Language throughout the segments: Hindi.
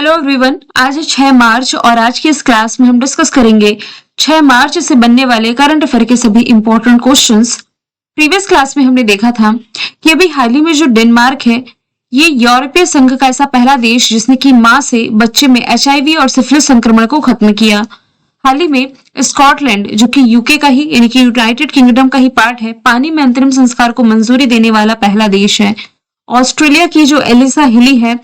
हेलो एवरीवन, आज है 6 मार्च और आज की इस क्लास में हम डिस्कस करेंगे 6 मार्च से बनने वाले करंट अफेयर के सभी इंपॉर्टेंट क्वेश्चंस। प्रीवियस क्लास में हमने देखा था कि अभी हाल ही में जो डेनमार्क है, ये यूरोपीय संघ का ऐसा पहला देश जिसने कि मां से बच्चे में एचआईवी और सिफिलिस संक्रमण को खत्म किया। हाल ही में स्कॉटलैंड, जो कि यूके का ही यानी कि यूनाइटेड किंगडम का ही पार्ट है, पानी में अंतरिम संस्कार को मंजूरी देने वाला पहला देश है। ऑस्ट्रेलिया की जो एलिसा हिली है,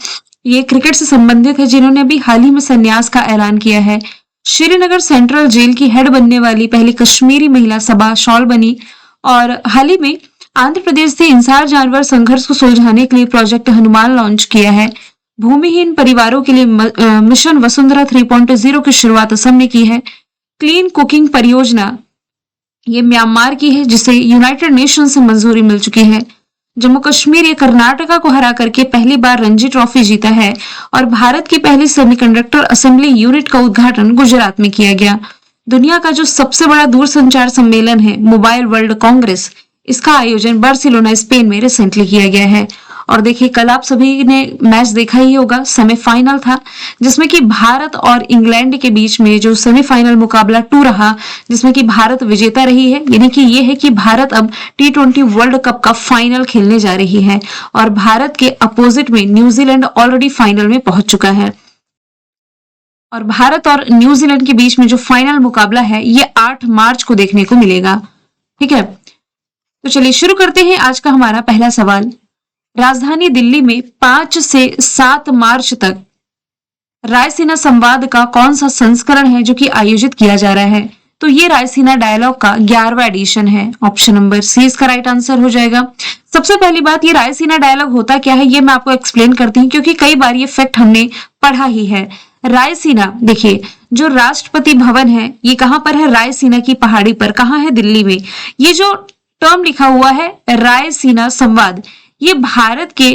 ये क्रिकेट से संबंधित है, जिन्होंने अभी हाल ही में संन्यास का ऐलान किया है। श्रीनगर सेंट्रल जेल की हेड बनने वाली पहली कश्मीरी महिला सबा शॉल बनी। और हाल ही में आंध्र प्रदेश से इंसार जानवर संघर्ष को सुलझाने के लिए प्रोजेक्ट हनुमान लॉन्च किया है। भूमिहीन परिवारों के लिए मिशन वसुंधरा 3.0 की शुरुआत असम ने की है। क्लीन कुकिंग परियोजना ये म्यांमार की है, जिसे यूनाइटेड नेशन से मंजूरी मिल चुकी है। जम्मू कश्मीर ये कर्नाटका को हरा करके पहली बार रणजी ट्रॉफी जीता है। और भारत की पहली सेमीकंडक्टर असेंबली यूनिट का उद्घाटन गुजरात में किया गया। दुनिया का जो सबसे बड़ा दूरसंचार सम्मेलन है, मोबाइल वर्ल्ड कांग्रेस, इसका आयोजन बार्सिलोना स्पेन में रिसेंटली किया गया है। और देखिए, कल आप सभी ने मैच देखा ही होगा, सेमीफाइनल था, जिसमें कि भारत और इंग्लैंड के बीच में जो सेमीफाइनल मुकाबला 2 रहा, जिसमें कि भारत विजेता रही है। यानी कि ये है कि भारत अब T20 वर्ल्ड कप का फाइनल खेलने जा रही है और भारत के अपोजिट में न्यूजीलैंड ऑलरेडी फाइनल में पहुंच चुका है। और भारत और न्यूजीलैंड के बीच में जो फाइनल मुकाबला है, ये 8 मार्च को देखने को मिलेगा। ठीक है, तो चलिए शुरू करते हैं आज का हमारा पहला सवाल। राजधानी दिल्ली में 5 से 7 मार्च तक रायसीना संवाद का कौन सा संस्करण है जो कि आयोजित किया जा रहा है? तो ये रायसीना डायलॉग का 11वां एडिशन है। ऑप्शन नंबर सी इसका राइट आंसर हो जाएगा। सबसे पहली बात, ये रायसीना डायलॉग होता क्या है, ये मैं आपको एक्सप्लेन करती हूँ, क्योंकि कई बार ये फैक्ट हमने पढ़ा ही है। रायसीना, देखिए, जो राष्ट्रपति भवन है ये कहाँ पर है? रायसीना की पहाड़ी पर। कहाँ है? दिल्ली में। ये जो टर्म लिखा हुआ है रायसीना संवाद, ये भारत के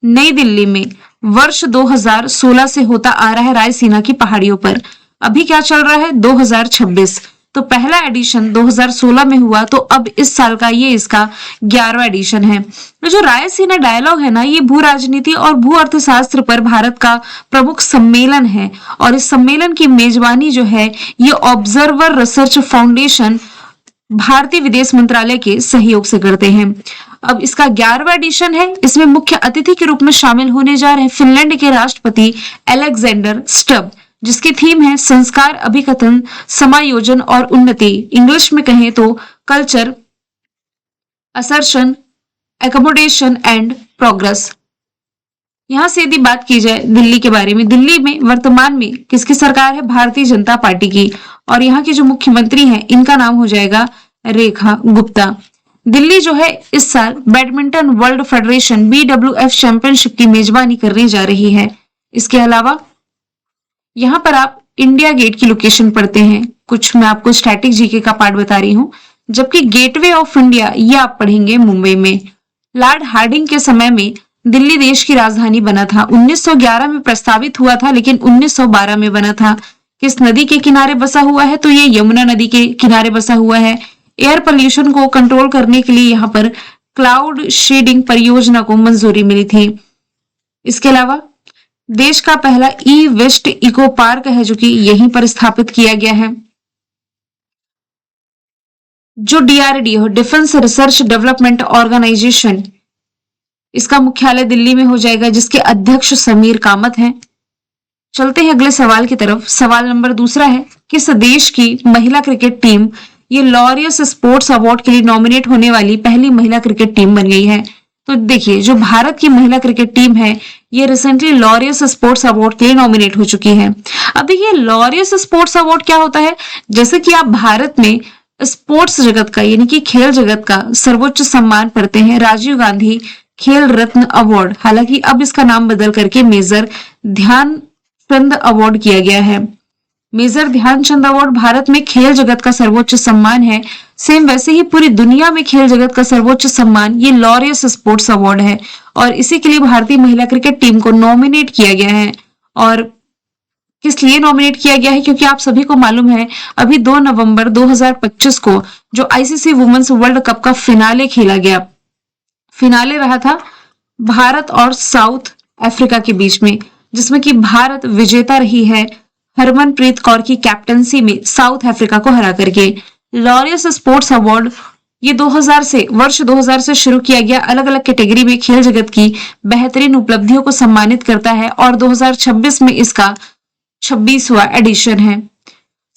नई दिल्ली में वर्ष 2016 से होता आ रहा है रायसीना की पहाड़ियों पर। अभी क्या चल रहा है? 2026। तो पहला एडिशन 2016 में हुआ, तो अब इस साल का ये इसका 11वां एडिशन है। तो जो रायसीना डायलॉग है ना, ये भू राजनीति और भू अर्थशास्त्र पर भारत का प्रमुख सम्मेलन है। और इस सम्मेलन की मेजबानी जो है, ये ऑब्जर्वर रिसर्च फाउंडेशन भारतीय विदेश मंत्रालय के सहयोग से करते हैं। अब इसका 11वां एडिशन है। इसमें मुख्य अतिथि के रूप में शामिल होने जा रहे हैं फिनलैंड के राष्ट्रपति अलेक्जेंडर स्टब, जिसकी थीम है संस्कार, अभिकथन, समायोजन और उन्नति। इंग्लिश में कहें तो culture, assertion, accommodation and progress. यहां से यदि बात की जाए दिल्ली के बारे में, दिल्ली में वर्तमान में किसकी सरकार है? भारतीय जनता पार्टी की। और यहाँ के जो मुख्यमंत्री हैं, इनका नाम हो जाएगा रेखा गुप्ता। दिल्ली जो है इस साल badminton world federation BWF championship की मेजबानी करने जा रही है। इसके अलावा यहाँ पर आप इंडिया गेट की लोकेशन पढ़ते हैं। कुछ मैं आपको स्टैटिक जीके का पार्ट बता रही हूँ, जबकि गेटवे ऑफ इंडिया ये आप पढ़ेंगे मुंबई में। लॉर्ड हार्डिंग के समय में दिल्ली देश की राजधानी बना था। 1911 में प्रस्तावित हुआ था, लेकिन 1912 में बना था। किस नदी के किनारे बसा हुआ है? तो ये यमुना नदी के किनारे बसा हुआ है। एयर पोल्यूशन को कंट्रोल करने के लिए यहाँ पर क्लाउड शेडिंग परियोजना को मंजूरी मिली थी। इसके अलावा देश का पहला ई वेस्ट इको पार्क है, जो कि यहीं पर स्थापित किया गया है। जो DRDO, defence research development organisation, इसका मुख्यालय दिल्ली में हो जाएगा, जिसके अध्यक्ष समीर कामत हैं। चलते हैं अगले सवाल की तरफ। सवाल नंबर दूसरा है, किस देश की महिला क्रिकेट टीम ये लॉरियस स्पोर्ट्स अवार्ड के लिए नॉमिनेट होने वाली पहली महिला क्रिकेट टीम बन गई है? तो देखिए, जो भारत की महिला क्रिकेट टीम है, ये रिसेंटली लॉरियस स्पोर्ट्स अवार्ड के लिए नॉमिनेट हो चुकी है। अब देखिए, लॉरियस स्पोर्ट्स अवार्ड क्या होता है? जैसे कि आप भारत में स्पोर्ट्स जगत का यानी कि खेल जगत का सर्वोच्च सम्मान पढ़ते हैं, राजीव गांधी खेल रत्न अवार्ड। हालांकि अब इसका नाम बदल करके मेजर ध्यानचंद अवार्ड किया गया है। मेजर ध्यानचंद अवार्ड भारत में खेल जगत का सर्वोच्च सम्मान है। सेम वैसे ही पूरी दुनिया में खेल जगत का सर्वोच्च सम्मान ये लॉरियस स्पोर्ट्स अवार्ड है। और इसी के लिए भारतीय महिला क्रिकेट टीम को नॉमिनेट किया गया है। और किस लिए नॉमिनेट किया गया है? क्योंकि आप सभी को मालूम है, अभी 2 नवंबर 2025 को जो ICC वुमेन्स वर्ल्ड कप का फिनाले खेला गया, फिनाले रहा था भारत और साउथ अफ्रीका के बीच में। जिसमें कि भारत विजेता रही है हरमनप्रीत कौर की कैप्टनसी में साउथ अफ्रीका को हरा करके। लॉरियस स्पोर्ट्स अवार्ड ये 2000 से शुरू किया गया अलग अलग कैटेगरी में खेल जगत की बेहतरीन उपलब्धियों को सम्मानित करता है और 2026 में इसका 26वां एडिशन है।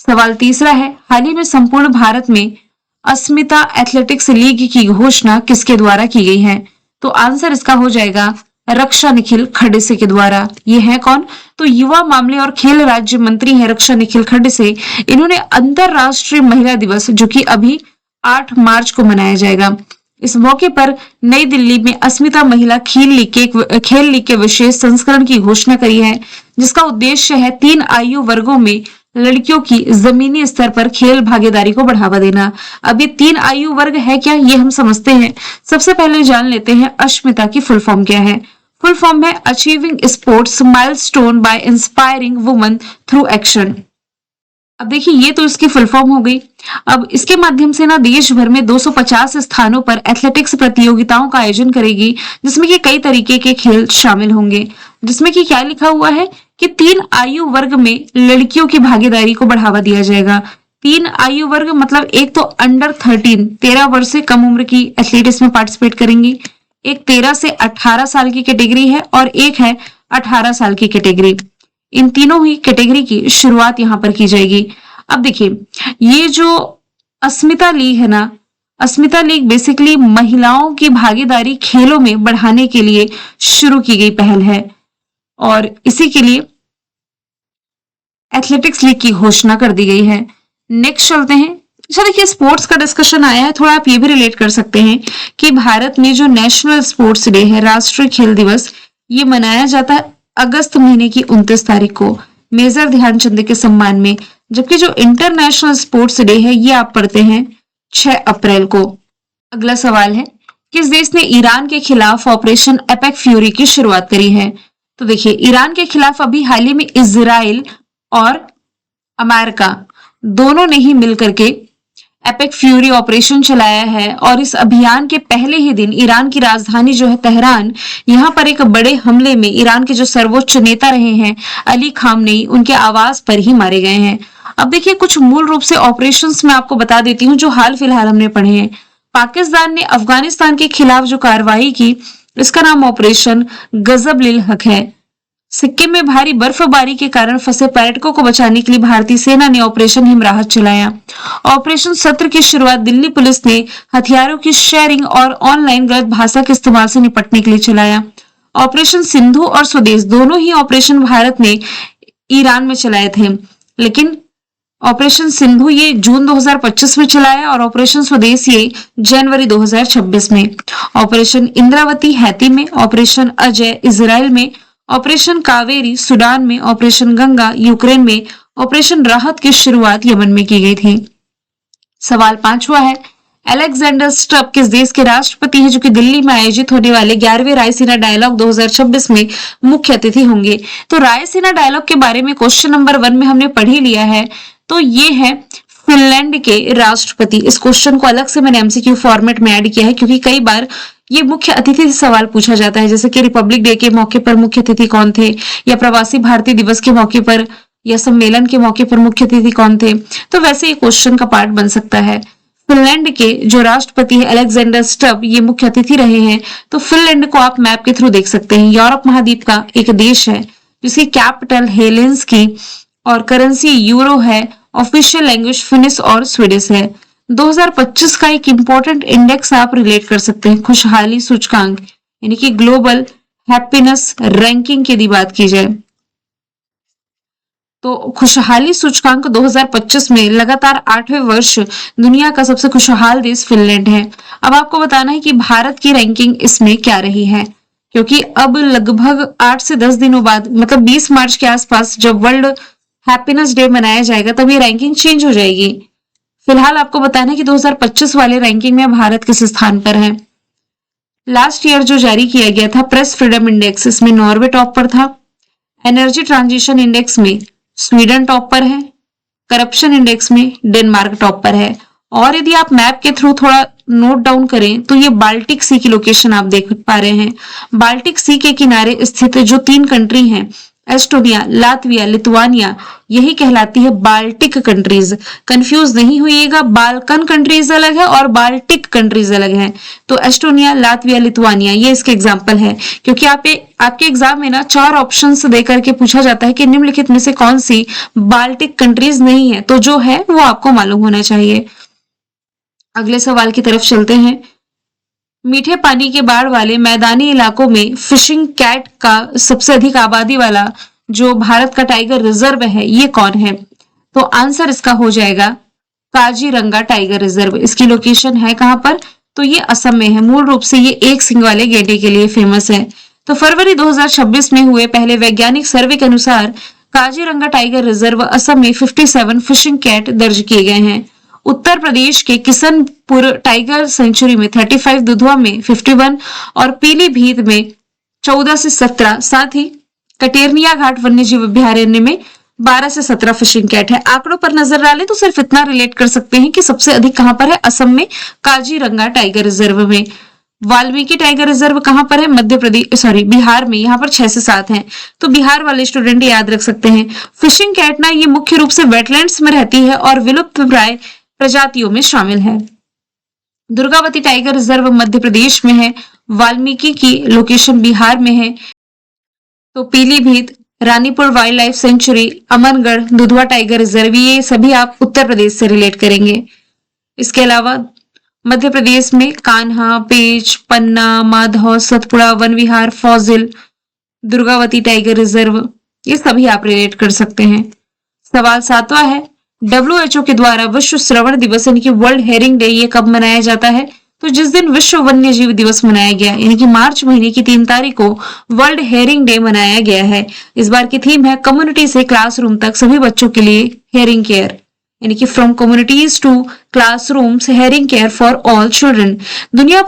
सवाल तीसरा है, हाल ही में संपूर्ण भारत में अस्मिता एथलेटिक्स लीग की घोषणा किसके द्वारा की गई है? तो आंसर इसका हो जाएगा रक्षा निखिल खड़से के द्वारा। ये है कौन? तो युवा मामले और खेल राज्य मंत्री है रक्षा निखिल खड़से। इन्होंने अंतरराष्ट्रीय महिला दिवस जो कि अभी 8 मार्च को मनाया जाएगा, इस मौके पर नई दिल्ली में अस्मिता महिला खेल लीग के विशेष संस्करण की घोषणा करी है, जिसका उद्देश्य है 3 आयु वर्गों में लड़कियों की जमीनी स्तर पर खेल भागीदारी को बढ़ावा देना। अब ये 3 आयु वर्ग है क्या, ये हम समझते हैं। सबसे पहले जान लेते हैं अस्मिता की फुल फॉर्म क्या है। फुल फॉर्म है achieving sports milestone by inspiring women through action. अब देखिए ये तो इसकी फुल फॉर्म हो गई। अब इसके माध्यम से ना देश भर में 250 स्थानों पर एथलेटिक्स प्रतियोगिताओं का आयोजन करेगी, जिसमें कि कई तरीके के खेल शामिल होंगे। जिसमें कि क्या लिखा हुआ है कि 3 आयु वर्ग में लड़कियों की भागीदारी को बढ़ावा दिया जाएगा। 3 आयु वर्ग मतलब एक तो अंडर 13 वर्ष से कम उम्र की एथलीट इसमें पार्टिसिपेट करेंगी, एक 13 से 18 साल की कैटेगरी है और एक है 18 साल की कैटेगरी। इन तीनों ही कैटेगरी की शुरुआत यहाँ पर की जाएगी। अब देखिए ये जो अस्मिता लीग है ना, अस्मिता लीग बेसिकली महिलाओं की भागीदारी खेलों में बढ़ाने के लिए शुरू की गई पहल है और इसी के लिए एथलेटिक्स लीग की घोषणा कर दी गई है। नेक्स्ट चलते हैं। अच्छा देखिए स्पोर्ट्स का डिस्कशन आया है, थोड़ा आप ये भी रिलेट कर सकते हैं कि भारत में जो नेशनल स्पोर्ट्स डे है, राष्ट्रीय खेल दिवस, ये मनाया जाता है अगस्त महीने की 29 तारीख को मेजर ध्यानचंद के सम्मान में, जबकि जो इंटरनेशनल स्पोर्ट्स डे है ये आप पढ़ते हैं 6 अप्रैल को। अगला सवाल है, किस देश ने ईरान के खिलाफ ऑपरेशन एपेक फ्यूरी की शुरुआत करी है? तो देखिए ईरान के खिलाफ अभी हाल ही में इजराइल और अमेरिका दोनों ने ही मिलकर के एपेक फ्यूरी ऑपरेशन चलाया है और इस अभियान के पहले ही दिन ईरान की राजधानी जो है तेहरान, यहाँ पर एक बड़े हमले में ईरान के जो सर्वोच्च नेता रहे हैं अली खामनेई, उनके आवास पर ही मारे गए हैं। अब देखिए कुछ मूल रूप से ऑपरेशंस मैं आपको बता देती हूँ जो हाल फिलहाल हमने पढ़े हैं। पाकिस्तान ने अफगानिस्तान के खिलाफ जो कार्रवाई की, इसका नाम ऑपरेशन गजब लिल हक है। सिक्किम में भारी बर्फबारी के कारण फंसे पर्यटकों को बचाने के लिए भारतीय सेना ने ऑपरेशन हिमराहत चलाया। ऑपरेशन सत्र की शुरुआत दिल्ली पुलिस ने हथियारों की शेयरिंग और ऑनलाइन गलत भाषा के इस्तेमाल से निपटने के लिए चलाया। ऑपरेशन सिंधु और स्वदेश दोनों ही ऑपरेशन भारत ने ईरान में चलाए थे, लेकिन ऑपरेशन सिंधु ये जून 2025 में चलाया और ऑपरेशन स्वदेश ये जनवरी 2026 में। ऑपरेशन इंद्रावती हैती में, ऑपरेशन अजय इजराइल में, ऑपरेशन कावेरी सूडान में, ऑपरेशन गंगा यूक्रेन में, ऑपरेशन राहत की शुरुआत यमन में की गई थी। सवाल 5वां है, अलेक्जेंडर स्टब किस देश के राष्ट्रपति हैं जो कि दिल्ली में आयोजित होने वाले 11वें रायसीना डायलॉग 2026 में मुख्य अतिथि होंगे? तो रायसीना डायलॉग के बारे में क्वेश्चन नंबर 1 में हमने पढ़ ही लिया है, तो ये है फिनलैंड के राष्ट्रपति। इस क्वेश्चन को अलग से मैंने एमसीक्यू फॉर्मेट में ऐड किया है क्योंकि कई बार ये मुख्य अतिथि से सवाल पूछा जाता है, जैसे कि रिपब्लिक डे के मौके पर मुख्य अतिथि कौन थे, या प्रवासी भारतीय दिवस के मौके पर या सम्मेलन के मौके पर मुख्य अतिथि कौन थे, तो वैसे ये क्वेश्चन का पार्ट बन सकता है। फिनलैंड के जो राष्ट्रपति है अलेक्जेंडर स्टब, ये मुख्य अतिथि रहे हैं। तो फिनलैंड को आप मैप के थ्रू देख सकते हैं, यूरोप महाद्वीप का एक देश है जिसकी कैपिटल हेलेंस्की और करेंसी यूरो है, ऑफिशियल लैंग्वेज फिनिश और स्वीडिश है। 2025 का एक इंपॉर्टेंट इंडेक्स आप रिलेट कर सकते हैं, खुशहाली सूचकांक, यानी कि ग्लोबल हैप्पीनेस रैंकिंग की यदि बात की जाए तो खुशहाली सूचकांक 2025 में लगातार 8वें वर्ष दुनिया का सबसे खुशहाल देश फिनलैंड है। अब आपको बताना है कि भारत की रैंकिंग इसमें क्या रही है, क्योंकि अब लगभग 8 से 10 दिनों बाद मतलब 20 मार्च के आसपास जब वर्ल्ड हैप्पीनेस डे मनाया जाएगा तब ये रैंकिंग चेंज हो जाएगी। फिलहाल आपको बताना है कि 2025 वाले रैंकिंग में भारत किस स्थान पर है। लास्ट ईयर जो जारी किया गया था प्रेस फ्रीडम इंडेक्स, इसमें नॉर्वे टॉप पर था। एनर्जी ट्रांजिशन इंडेक्स में स्वीडन टॉप पर है। करप्शन इंडेक्स में डेनमार्क टॉप पर है। और यदि आप मैप के थ्रू थोड़ा नोट डाउन करें तो ये बाल्टिक सी की लोकेशन आप देख पा रहे हैं। बाल्टिक सी के किनारे स्थित जो 3 कंट्री हैं एस्टोनिया, लातविया, लिथुआनिया, यही कहलाती है बाल्टिक कंट्रीज। कंफ्यूज नहीं होइएगा, बाल्कन कंट्रीज अलग है और बाल्टिक कंट्रीज अलग है। तो एस्टोनिया, लातविया, लिथुआनिया ये इसके एग्जाम्पल है। क्योंकि आपके एग्जाम में ना 4 ऑप्शंस दे करके पूछा जाता है कि निम्नलिखित में से कौन सी बाल्टिक कंट्रीज नहीं है, तो जो है वो आपको मालूम होना चाहिए। अगले सवाल की तरफ चलते हैं। मीठे पानी के बाढ़ वाले मैदानी इलाकों में फिशिंग कैट का सबसे अधिक आबादी वाला जो भारत का टाइगर रिजर्व है ये कौन है? तो आंसर इसका हो जाएगा काजीरंगा टाइगर रिजर्व। इसकी लोकेशन है कहां पर? तो ये असम में है। मूल रूप से ये एक सिंग वाले गैंडे के लिए फेमस है। तो फरवरी 2026 में हुए पहले वैज्ञानिक सर्वे के अनुसार काजीरंगा टाइगर रिजर्व असम में 57 फिशिंग कैट दर्ज किए गए हैं। उत्तर प्रदेश के किशनपुर टाइगर सेंचुरी में 35, दुधवा में 51 और पीलीभीत में 14 से 17, साथ ही कटेरनिया घाट वन्यजीव अभ्यारण्य में 12 से 17 फिशिंग कैट है। आंकड़ों पर नजर डालें तो सिर्फ इतना रिलेट कर सकते हैं कि सबसे अधिक कहां पर है? असम में काजीरंगा टाइगर रिजर्व में। वाल्मीकि टाइगर रिजर्व कहां पर है? मध्य प्रदेश बिहार में। यहाँ पर 6 से 7 हैं। तो बिहार वाले स्टूडेंट याद रख सकते हैं। फिशिंग कैट ना ये मुख्य रूप से वेटलैंड्स में रहती है और विलुप्त प्राय प्रजातियों में शामिल है। दुर्गावती टाइगर रिजर्व मध्य प्रदेश में है। वाल्मीकि की लोकेशन बिहार में है। तो Pilibhit, Ranipur wild life sanctuary, Amargarh, Dudhwa tiger reserve ये सभी आप उत्तर प्रदेश से रिलेट करेंगे। इसके अलावा मध्य प्रदेश में कान्हा, पेंच, पन्ना, माधव, सतपुड़ा वन विहार, फौजिल, दुर्गावती टाइगर रिजर्व ये सभी आप रिलेट कर सकते हैं। सवाल 7वां है। WHO के द्वारा विश्व श्रवण दिवस यानी कि वर्ल्ड हेरिंग डे ये कब मनाया जाता है? तो जिस दिन विश्व वन्य जीव दिवस मनाया गया यानी कि मार्च महीने की 3 तारीख को वर्ल्ड हेरिंग डे मनाया गया है। इस बार की थीम है कम्युनिटी से क्लासरूम तक सभी बच्चों के लिए हेयरिंग केयर, यानी कि from communities to classrooms hearing care for all children. दुनिया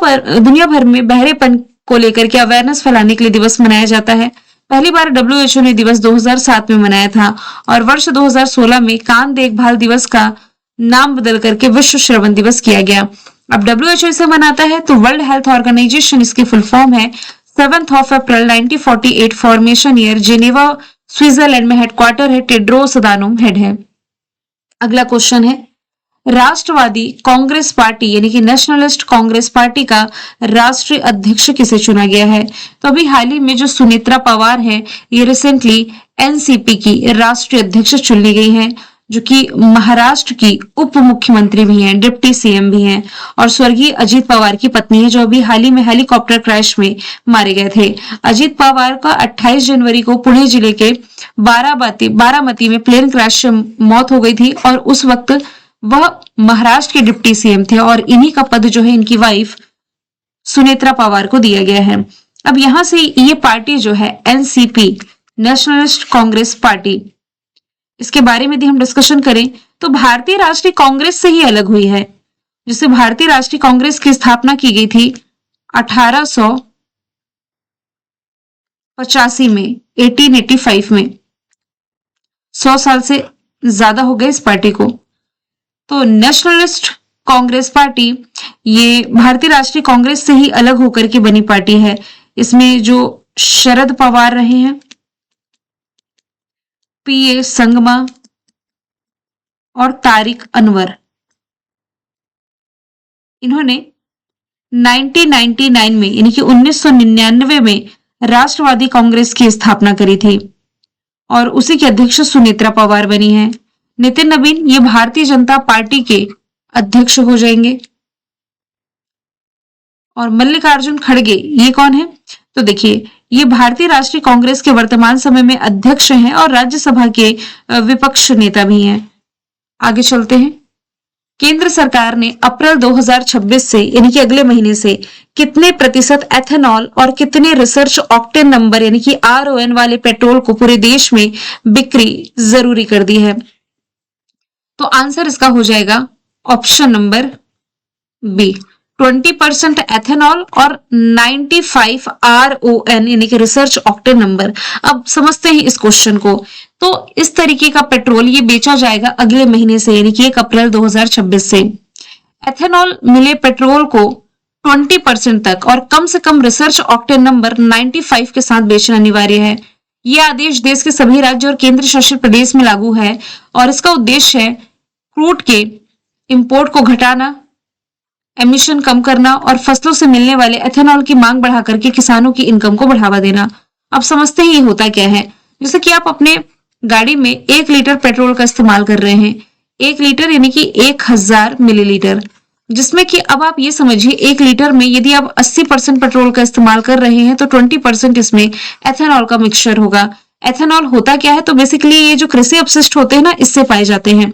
भर में बहरेपन को लेकर के अवेयरनेस फैलाने के लिए दिवस मनाया जाता है। पहली बार WHO ने दिवस 2007 में मनाया था और वर्ष 2016 में कान देखभाल दिवस का नाम बदल करके विश्व श्रवण दिवस किया गया। अब WHO इसे मनाता है तो वर्ल्ड हेल्थ ऑर्गेनाइजेशन इसकी फुल फॉर्म है। 7 अप्रैल 1948 फॉर्मेशन ईयर, जेनेवा स्विट्जरलैंड में हेडक्वार्टर है, टेड्रोस अदानोम हेड है। अगला क्वेश्चन है। राष्ट्रवादी कांग्रेस पार्टी यानी कि नेशनलिस्ट कांग्रेस पार्टी का राष्ट्रीय अध्यक्ष किसे चुना गया है? तो अभी हाल ही में जो सुनेत्रा पवार है ये रिसेंटली एनसीपी की राष्ट्रीय अध्यक्ष चुनी गई हैं, जो कि महाराष्ट्र की उप मुख्यमंत्री भी हैं, डिप्टी सीएम भी हैं और स्वर्गीय अजीत पवार की पत्नी है, जो अभी हाल ही में हेलीकॉप्टर क्रैश में मारे गए थे। अजीत पवार का 28 जनवरी को पुणे जिले के बारामती में प्लेन क्रैश से मौत हो गई थी और उस वक्त वह महाराष्ट्र के डिप्टी सीएम थे और इन्हीं का पद जो है इनकी वाइफ सुनेत्रा पवार को दिया गया है। अब यहां से ये पार्टी जो है एनसीपी, नेशनलिस्ट कांग्रेस पार्टी, इसके बारे में यदि हम डिस्कशन करें तो भारतीय राष्ट्रीय कांग्रेस से ही अलग हुई है। जिससे भारतीय राष्ट्रीय कांग्रेस की स्थापना की गई थी 1885 में, 1885 में। 100 साल से ज्यादा हो गए इस पार्टी को। तो नेशनलिस्ट कांग्रेस पार्टी ये भारतीय राष्ट्रीय कांग्रेस से ही अलग होकर के बनी पार्टी है। इसमें जो शरद पवार रहे हैं, पीए संगमा और तारिक अनवर, इन्होंने 1999 में यानी कि 1999 में राष्ट्रवादी कांग्रेस की स्थापना करी थी और उसी के अध्यक्ष सुनेत्रा पवार बनी है। नितिन नवीन ये भारतीय जनता पार्टी के अध्यक्ष हो जाएंगे और मल्लिकार्जुन खड़गे ये कौन है? तो देखिए ये भारतीय राष्ट्रीय कांग्रेस के वर्तमान समय में अध्यक्ष हैं और राज्यसभा के विपक्ष नेता भी हैं। आगे चलते हैं। केंद्र सरकार ने अप्रैल 2026 से यानी कि अगले महीने से कितने प्रतिशत एथेनॉल और कितने रिसर्च ऑक्टेन नंबर यानी कि RON वाले पेट्रोल को पूरे देश में बिक्री जरूरी कर दी है? तो आंसर इसका हो जाएगा ऑप्शन नंबर बी, 20% एथेनॉल और 95 RON यानी कि रिसर्च ऑक्टेन नंबर। अब समझते हैं इस क्वेश्चन को। तो इस तरीके का पेट्रोल ये बेचा जाएगा अगले महीने से यानी कि 1 अप्रैल 2026 से। एथेनॉल मिले पेट्रोल को 20% तक और कम से कम रिसर्च ऑक्टेन नंबर 95 के साथ बेचना अनिवार्य है। ये आदेश देश के सभी राज्य और केंद्र शासित प्रदेश में लागू है और इसका उद्देश्य है क्रूड के इंपोर्ट को घटाना, एमिशन कम करना और फसलों से मिलने वाले एथेनॉल की मांग बढ़ा करके किसानों की इनकम को बढ़ावा देना। अब समझते ही होता क्या है। जैसे कि आप अपने गाड़ी में 1 लीटर पेट्रोल का इस्तेमाल कर रहे हैं, 1 लीटर यानी कि 1000 मिलीलीटर, जिसमें कि अब आप ये समझिए 1 लीटर में यदि आप 80% पेट्रोल का इस्तेमाल कर रहे हैं तो 20% इसमें एथेनॉल का मिक्सचर होगा। एथेनॉल होता क्या है, तो बेसिकली ये जो कृषि अपशिष्ट होते हैं ना, इससे पाए जाते हैं,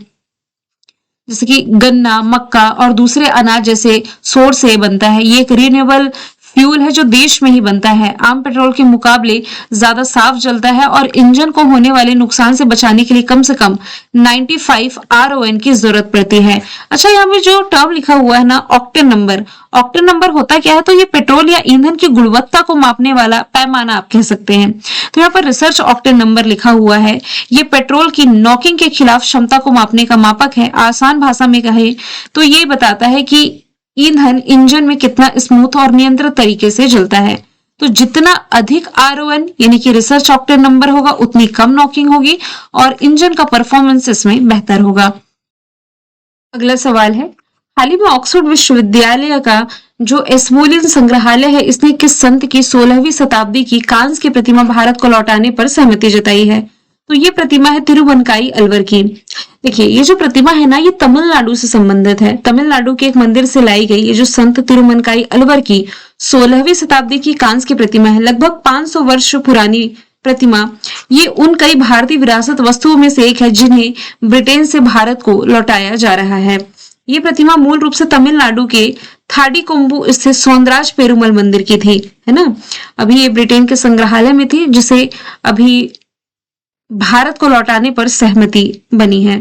जैसे कि गन्ना, मक्का और दूसरे अनाज जैसे सोर्स से बनता है। ये एक रिन्यूएबल फ्यूल है जो देश में ही बनता है, आम पेट्रोल के मुकाबले ज्यादा साफ जलता है और इंजन को होने वाले नुकसान से बचाने के लिए कम से कम 95 RON की जरूरत पड़ती है। अच्छा, यहाँ पे जो टर्म लिखा हुआ है ना, ऑक्टेन नंबर, ऑक्टेन नंबर होता क्या है, तो ये पेट्रोल या ईंधन की गुणवत्ता को मापने वाला पैमाना आप कह सकते हैं। तो यहाँ पर रिसर्च ऑक्टेन नंबर लिखा हुआ है, ये पेट्रोल की नॉकिंग के खिलाफ क्षमता को मापने का मापक है। आसान भाषा में कहे तो ये बताता है कि ईंधन इंजन में कितना स्मूथ और नियंत्रित तरीके से जलता है। तो जितना अधिक RON यानी कि रिसर्च ऑक्टेन नंबर होगा, उतनी कम नॉकिंग होगी और इंजन का परफॉर्मेंस इसमें बेहतर होगा। अगला सवाल है, हाल ही में ऑक्सफोर्ड विश्वविद्यालय का जो एस्मोलिन संग्रहालय है, इसने किस संत की 16वीं शताब्दी की कांस्य की प्रतिमा भारत को लौटाने पर सहमति जताई है? तो ये प्रतिमा है तिरुवनकाई अलवर की। देखिए, ये जो प्रतिमा है ना, ये तमिलनाडु से संबंधित है। तमिलनाडु के एक मंदिर से लाई गई ये जो संत तिरुवनकाई अलवर की 16वीं शताब्दी की कांस्य की प्रतिमा है, लगभग 500 वर्ष पुरानी प्रतिमा। ये उन कई भारतीय विरासत वस्तुओं में से एक है जिन्हें ब्रिटेन से भारत को लौटाया जा रहा है। ये प्रतिमा मूल रूप से तमिलनाडु के थाडीकोम्बु स्थित सौंदराज पेरुमल मंदिर की थी, है ना। अभी ये ब्रिटेन के संग्रहालय में थी, जिसे अभी भारत को लौटाने पर सहमति बनी है।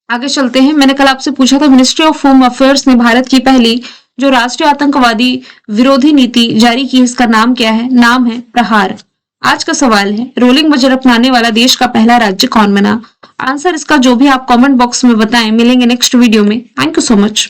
आगे चलते हैं। मैंने कल आपसे पूछा था, मिनिस्ट्री ऑफ होम अफेयर्स ने भारत की पहली जो राष्ट्रीय आतंकवादी विरोधी नीति जारी की, इसका नाम क्या है? नाम है प्रहार। आज का सवाल है, रोलिंग बजट अपनाने वाला देश का पहला राज्य कौन बना? आंसर इसका जो भी आप कमेंट बॉक्स में बताएं। मिलेंगे नेक्स्ट वीडियो में। Thank you so much.